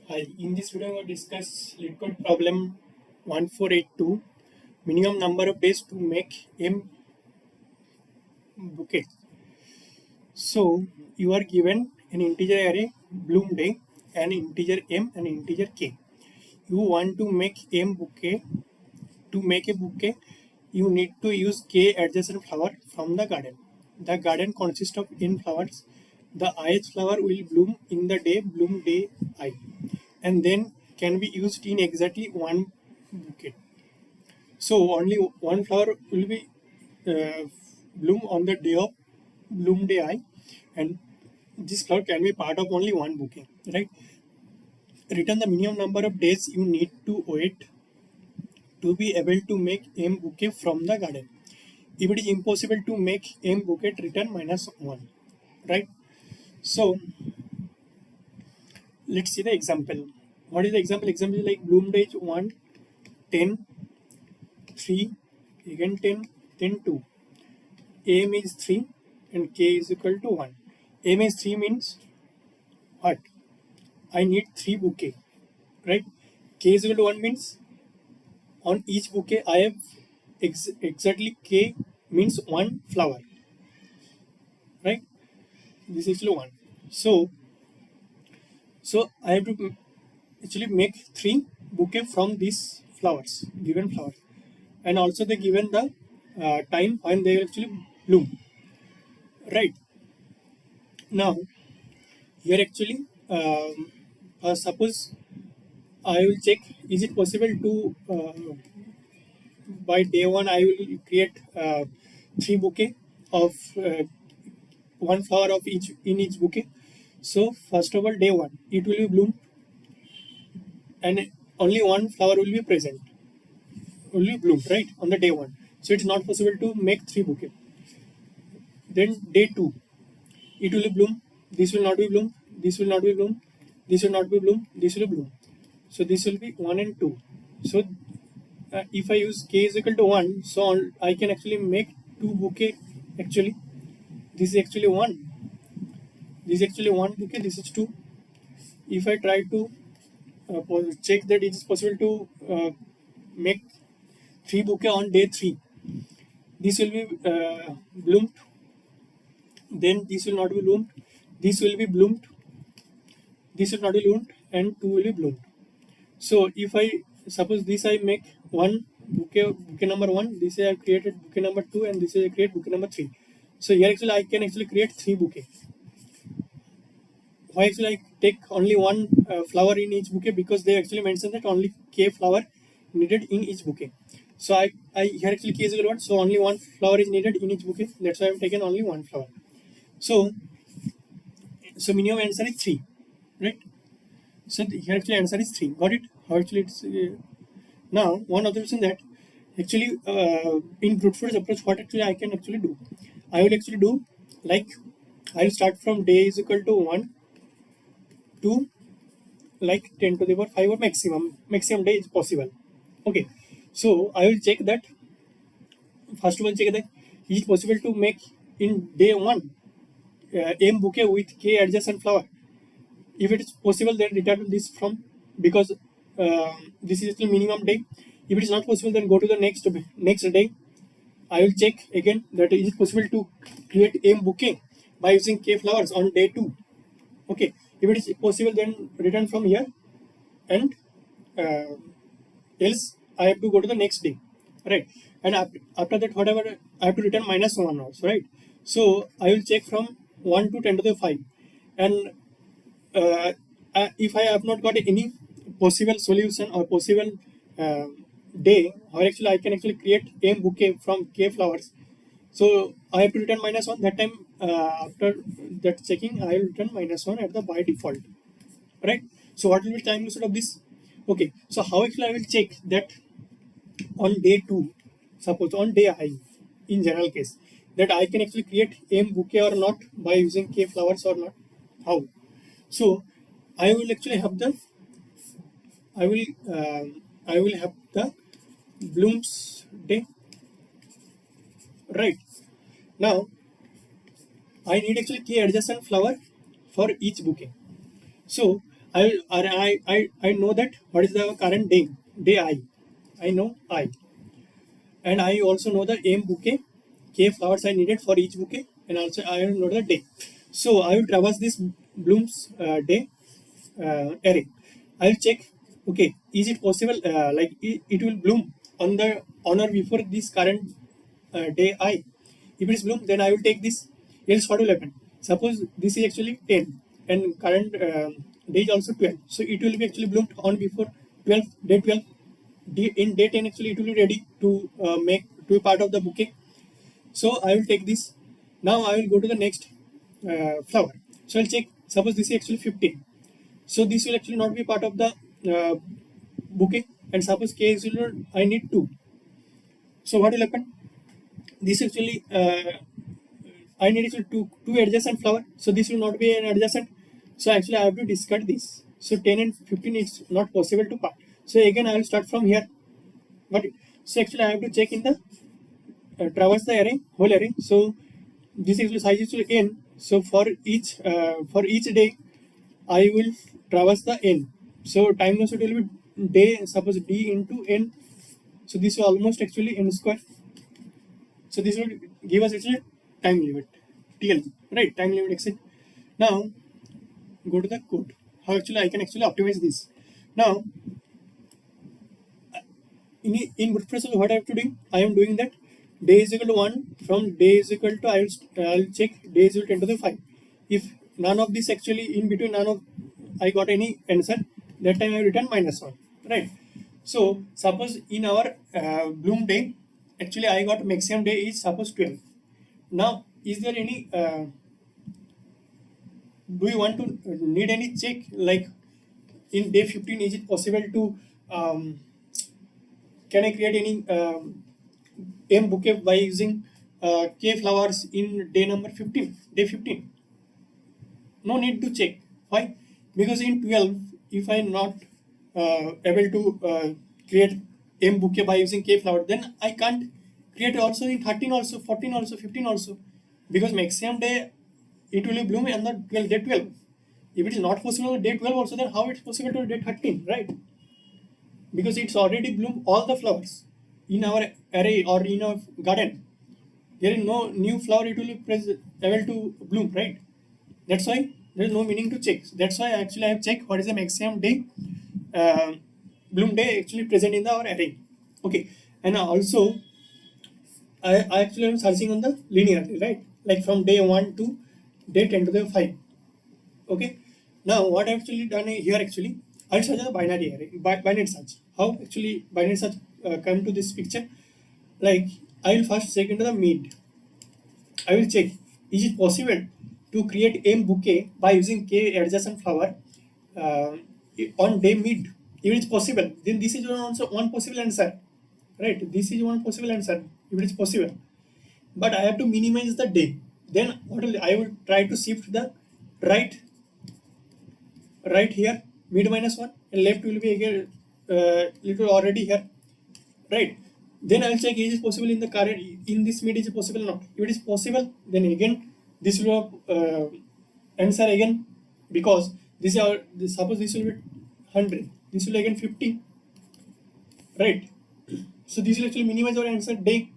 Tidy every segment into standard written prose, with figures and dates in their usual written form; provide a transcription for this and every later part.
Hi, in this video, I will discuss LeetCode problem 1482, minimum number of days to make M bouquet. So, you are given an integer array, bloom day, an integer M and integer K. You want to make M bouquet. To make a bouquet, you need to use K adjacent flower from the garden. The garden consists of N flowers. The ith flower will bloom in the day, bloom day I, and then can be used in exactly one bouquet. So only one flower will be uh, bloom on the day of bloom day I, and this flower can be part of only one bouquet, right? Return the minimum number of days you need to wait to be able to make M bouquet from the garden. If it is impossible to make M bouquet, return -1, right? So let's see the example. What is the example? Example is like bloom days 1, 10, 3, again 10, then 2. M is 3 and K is equal to 1. M is 3 means what? I need 3 bouquet, right? K is equal to 1 means on each bouquet I have exactly K means 1 flower, right? This is actually 1. So, I have to actually make 3 bouquet from these flowers, given flowers. And also they given the time when they will actually bloom, right? Now, here actually, suppose I will check, is it possible to by day one I will create 3 bouquet of one flower of each in each bouquet. So first of all, day one it will be bloom and only one flower will be present, only bloom, right, on the day one. So it's not possible to make 3 bouquet. Then day two it will be bloom. This will not be bloom. This will not be bloom. This will not be bloom. This will be bloom. So this will be 1 and 2. So if I use k is equal to 1, so I can actually make 2 bouquet actually. This is actually 1. This is actually 1 bouquet. This is 2. If I try to check that it is possible to make 3 bouquet on day 3, this will be bloomed. Then this will not be bloomed. This will be bloomed. This will not be bloomed, and 2 will be bloomed. So if I suppose this I make one bouquet number 1, this I have created bouquet number 2, and this I create bouquet number 3. So here actually I can actually create 3 bouquet. Why actually I take only one flower in each bouquet? Because they actually mentioned that only K flower needed in each bouquet. So I here actually K is equal to 1, so only one flower is needed in each bouquet. That's why I have taken only one flower. So minimum answer is 3, right? So here actually answer is 3. Got it? How actually it's now one observation that actually in brute force approach, what actually I can actually do? I will actually do like I will start from day is equal to 1 to like 10 to the power 5 or maximum day is possible. Okay, so I will check that. First of all, check that is it possible to make in day 1 M bouquet with K adjacent flower. If it is possible, then return this from, because this is the minimum day. If it is not possible, then go to the next day. I will check again that is it possible to create M bouquet by using K flowers on day 2. Okay, if it is possible, then return from here, and uh, else I have to go to the next day, right? And after that, whatever I have to return -1 also, right? So I will check from 1 to 10 to the 5, and uh, if I have not got any possible solution or possible uh, day, or actually I can actually create M bouquet from K flowers. So I have to return -1. That time after that checking, I will return -1 at the by default, right? So what will be time usage of this? Okay, so how actually I will check that on day 2, suppose on day I, in general case, that I can actually create M bouquet or not by using K flowers or not? How? So I will actually have the I will I will have the blooms day, right? Now I need actually K adjacent flower for each bouquet. So I know that what is the current day I know I, and I also know the m bouquet k flowers I needed for each bouquet, and also I know the day. So I will traverse this blooms day array. I'll check, okay, is it possible, like it will bloom on or before this current day I. If it is bloom, then I will take this. Else what will happen? Suppose this is actually 10 and current day is also 12, so it will be actually bloomed on before 12, day 12. In day 10 actually it will be ready to make to be part of the bouquet. So I will take this. Now I will go to the next flower. So I'll check, suppose this is actually 15, so this will actually not be part of the uh, bouquet, and suppose k is I need 2. So what will happen? This actually I need actually two adjacent flower, so this will not be an adjacent. So actually I have to discard this. So 10 and 15 is not possible to part. So again I will start from here. But so actually I have to check in the traverse the array, whole array. So this actually size is to n. So for each day I will traverse the n. So time loss it will be day, suppose d into n. So this will almost actually n square. So this will give us actually time limit TL, right? Time limit exit. Now go to the code. How actually I can actually optimize this. Now in WordPress, what I have to do, I am doing that day is equal to 1. From day is equal to I'll check day is equal to 10 to the 5. If none of this actually in between, none of I got any answer, that time I return -1, right? So suppose in our bloom day actually I got maximum day is suppose 12. Now is there any do you want to need any check, like in day 15 is it possible to can I create any M bouquet by using K flowers in day number 15, day 15? No need to check. Why? Because in 12, if I am not able to create M bouquet by using K flower, then I can't create also in 13 also, 14 also, 15 also. Because maximum day it will bloom on the 12, day 12. If it is not possible on day 12 also, then how it's possible to day 13, right? Because it's already bloom all the flowers in our array or in our garden. There is no new flower it will be able to bloom, right? That's why there is no meaning to check. That's why actually I have checked what is the maximum day uh, bloom day actually present in our array. Okay, and also I actually am searching on the linearly, right? Like from day 1 to day 10 to the 5. Okay, now what I actually done here actually, I'll search the binary array, binary search. How actually binary search come to this picture? Like I will first check into the mid. I will check, is it possible to create M bouquet by using K adjacent flower uh, on day mid? If it is possible, then this is also one possible answer, right? This is one possible answer if it is possible. But I have to minimize the day. Then what will I will try to shift the right here mid -1 and left will be again little already here, right? Then I'll check is it possible in the current in this mid, is it possible or not. If it is possible, then again this will answer again, because this is our suppose this will be 100, this will again 50, right? So this will actually minimize our answer day.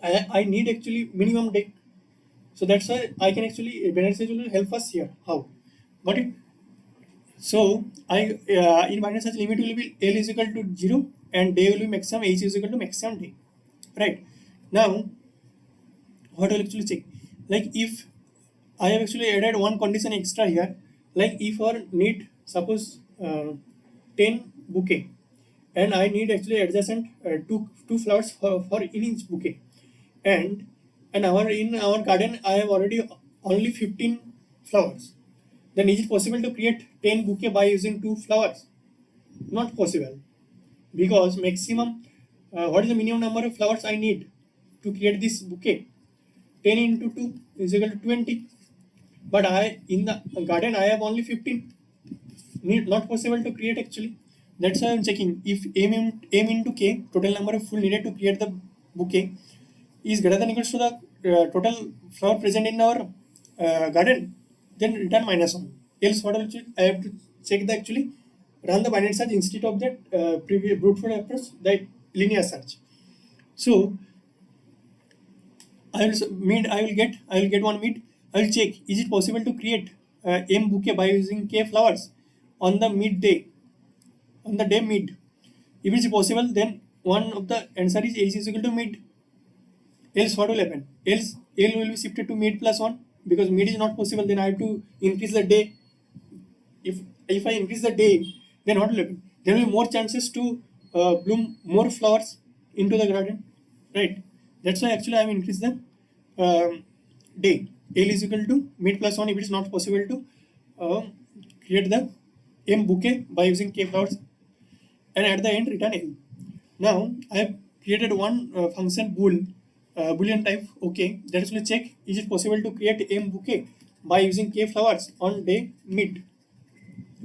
I need actually minimum day. So that's why I can actually binary search will help us here. How? Got it? So I in binary search limit will be L is equal to 0 and day will be maximum, H is equal to maximum day, right? Now what I'll actually check, like if I have actually added one condition extra here, like if our need suppose 10 bouquet and I need actually adjacent two flowers for in each bouquet, and in our garden I have already only 15 flowers, then is it possible to create 10 bouquet by using 2 flowers? Not possible, because maximum what is the minimum number of flowers I need to create this bouquet? 10 into 2 is equal to 20, but I in the garden I have only 15. Not possible to create actually. That's why I'm checking if m into k, total number of full needed to create the bouquet, is greater than equals to the total flower present in our garden, then return -1. Else what I have to check the actually run the binary search instead of that previous brute force approach, that linear search. So I will get one mid. I will check, is it possible to create m bouquet by using k flowers on the midday, on the day mid? If it is possible, then one of the answer is h is equal to mid. Else what will happen? Else L will be shifted to mid plus 1, because mid is not possible, then I have to increase the day. If I increase the day, then what will happen? There will be more chances to bloom more flowers into the garden, right? That's why actually I have increased the day. L is equal to mid plus 1 if it is not possible to create the m bouquet by using k flowers, and at the end return m. Now I have created one function boolean type, okay, that is going to check, is it possible to create m bouquet by using k flowers on day mid.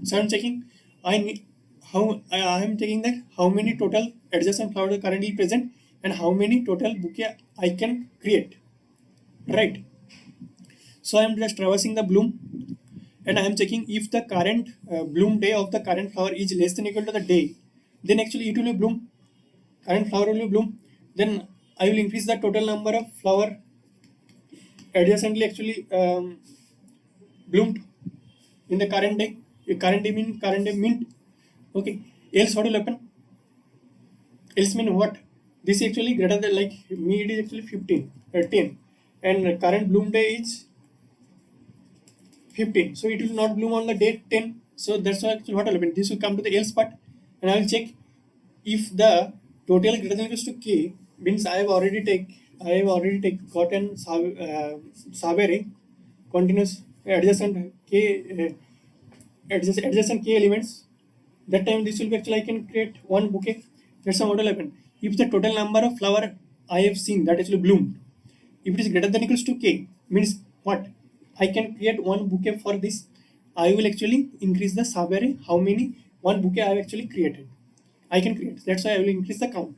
So I'm checking, I am checking that how many total adjacent flowers are currently present and how many total bouquet I can create, right? So I am just traversing the bloom, and I am checking if the current bloom day of the current flower is less than equal to the day, then actually it will be bloom, current flower will be bloom. Then I will increase the total number of flower adjacently actually bloomed in the current day. Current day mint, okay. Else what will happen? Else mean what? This is actually greater than, like mid is actually 15 10, and current bloom day is 15, so it will not bloom on the day 10. So that's why actually what will happen, this will come to the else part, and I will check if the total greater than equals to k, means I have already gotten Sabere continuous adjacent k adjacent k elements. That time this will be actually I can create one bouquet. That's how what will happen. If the total number of flower I have seen that actually bloomed, if it is greater than equals to k, means what? I can create one bouquet for this. I will actually increase the Sabere, how many one bouquet I have actually created. I can create. That's why I will increase the count.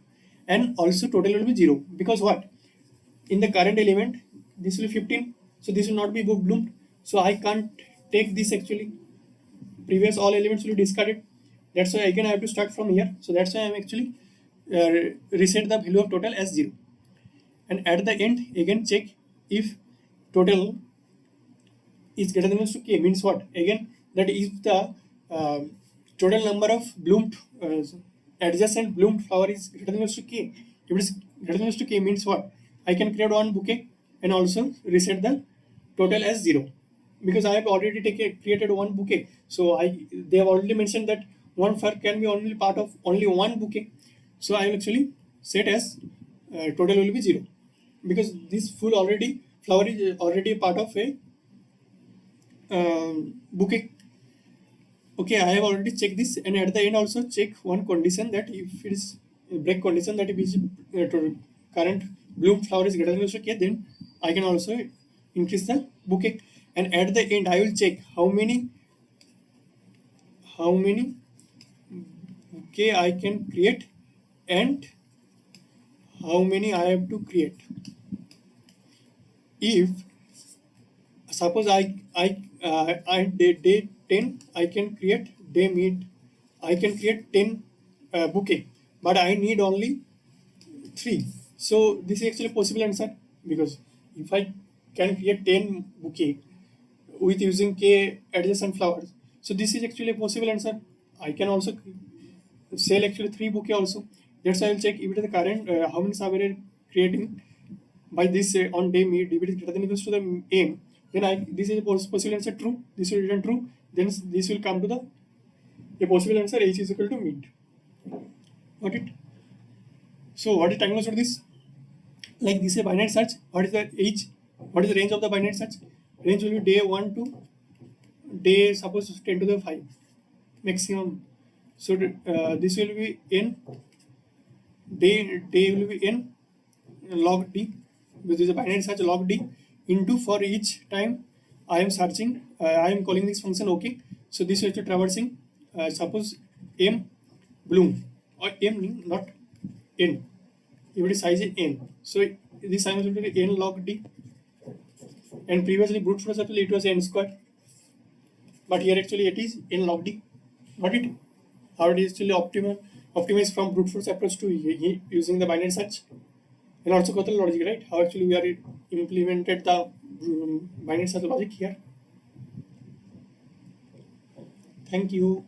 And also total will be 0. Because what? In the current element, this will be 15. So this will not be bloomed. So I can't take this actually. Previous all elements will be discarded. That's why again I have to start from here. So that's why I'm actually reset the value of total as 0. And at the end, again check if total is greater than equals to k, means what? Again, that if the total number of bloomed adjacent bloomed flower is greater than equals to k, if it is greater than equals to k, means what? I can create one bouquet and also reset the total as 0, because I have already created one bouquet. So they have already mentioned that one flower can be only part of only one bouquet. So I will actually set as total will be 0, because this full already flower is already part of a bouquet. Okay, I have already checked this, and at the end also check one condition, that if it is a break condition, that if is current bloom flower is greater than or equal to k, then I can also increase the bouquet. And at the end I will check how many bouquet I can create and how many I have to create. If suppose day 10 I can create, day mid I can create 10 bouquet, but I need only 3. So this is actually a possible answer, because if I can create 10 bouquet with using k adjacent flowers, so this is actually a possible answer. I can also sell actually 3 bouquet also. That's why I will check if it is the current how many Sabere creating by this on day mid, if it is greater than equals to the aim, then this is a possible answer true, this will return true, then this will come to the a possible answer h is equal to mid. Got it? So what is time for this? Like this is a binary search. What is the h? What is the range of the binary search? Range will be day 1 to day suppose 10 to the 5 maximum. So this will be n day will be n log d, which is a binary search log d into for each time I am searching. I am calling this function okay. So this is traversing suppose m bloom, or m not n, if it is size is n. So this time will be n log d, and previously brute force actually it was n square, but here actually it is n log d. Got it? How it is actually optimized from brute force approach to using the binary search. And also got the logic, right? How actually we are implemented the binary search logic here. Thank you.